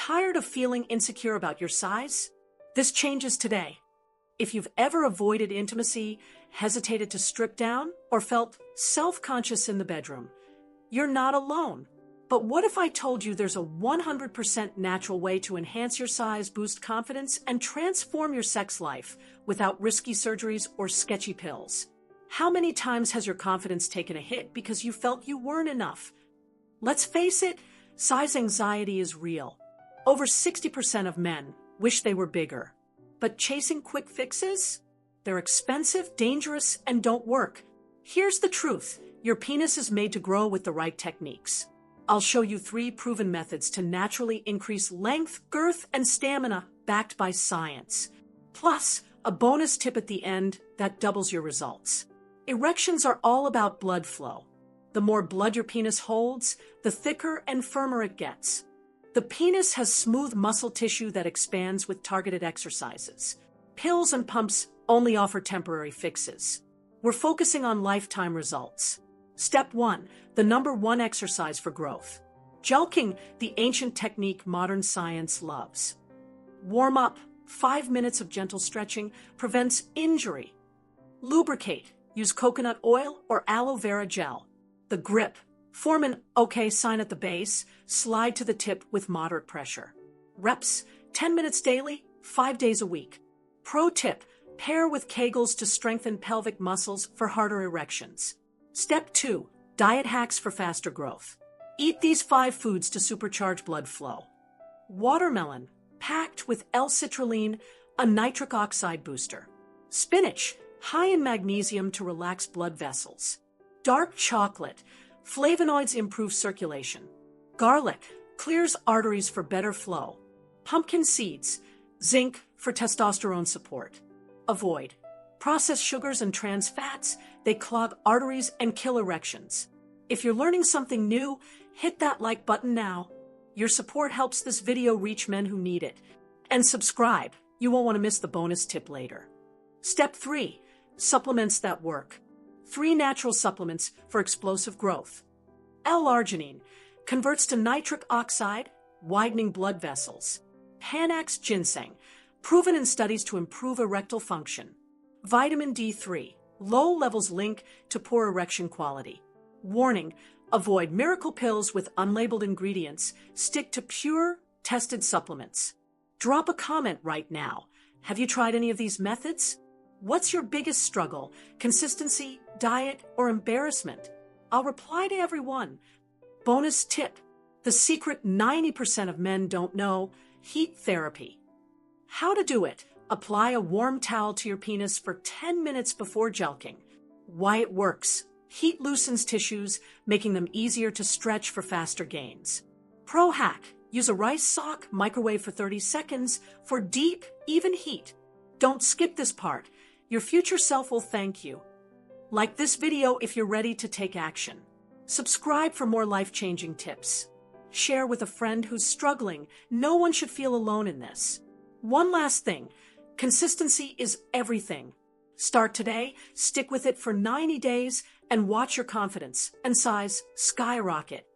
Tired of feeling insecure about your size? This changes today. If you've ever avoided intimacy, hesitated to strip down, or felt self-conscious in the bedroom, you're not alone. But what if I told you there's a 100% natural way to enhance your size, boost confidence, and transform your sex life without risky surgeries or sketchy pills? How many times has your confidence taken a hit because you felt you weren't enough? Let's face it, size anxiety is real. Over 60% of men wish they were bigger. But chasing quick fixes? They're expensive, dangerous, and don't work. Here's the truth. Your penis is made to grow with the right techniques. I'll show you 3 proven methods to naturally increase length, girth, and stamina backed by science. Plus, a bonus tip at the end that doubles your results. Erections are all about blood flow. The more blood your penis holds, the thicker and firmer it gets. The penis has smooth muscle tissue that expands with targeted exercises. Pills and pumps only offer temporary fixes. We're focusing on lifetime results. Step 1, the #1 exercise for growth. Jelqing, the ancient technique modern science loves. Warm up. 5 minutes of gentle stretching prevents injury. Lubricate. Use coconut oil or aloe vera gel. The grip. Form an OK sign at the base. Slide to the tip with moderate pressure. Reps. 10 minutes daily, 5 days a week. Pro tip. Pair with Kegels to strengthen pelvic muscles for harder erections. Step 2. Diet hacks for faster growth. Eat these 5 foods to supercharge blood flow. Watermelon, packed with L-citrulline, a nitric oxide booster. Spinach, high in magnesium to relax blood vessels. Dark chocolate, flavonoids improve circulation. Garlic, clears arteries for better flow. Pumpkin seeds, zinc for testosterone support. Avoid processed sugars and trans fats. They clog arteries and kill erections. If you're learning something new, hit that like button now. Your support helps this video reach men who need it. And subscribe. You won't want to miss the bonus tip later. Step 3. Supplements that work. 3 natural supplements for explosive growth. L-arginine converts to nitric oxide, widening blood vessels. Panax ginseng, proven in studies to improve erectile function. Vitamin D3, low levels link to poor erection quality. Warning, avoid miracle pills with unlabeled ingredients. Stick to pure, tested supplements. Drop a comment right now. Have you tried any of these methods? What's your biggest struggle? Consistency, diet, or embarrassment? I'll reply to everyone. Bonus tip. The secret 90% of men don't know: heat therapy. How to do it. Apply a warm towel to your penis for 10 minutes before jelqing. Why it works. Heat loosens tissues, making them easier to stretch for faster gains. Pro hack. Use a rice sock, microwave for 30 seconds for deep, even heat. Don't skip this part. Your future self will thank you. Like this video if you're ready to take action. Subscribe for more life-changing tips. Share with a friend who's struggling. No one should feel alone in this. One last thing. Consistency is everything. Start today, stick with it for 90 days, and watch your confidence and size skyrocket.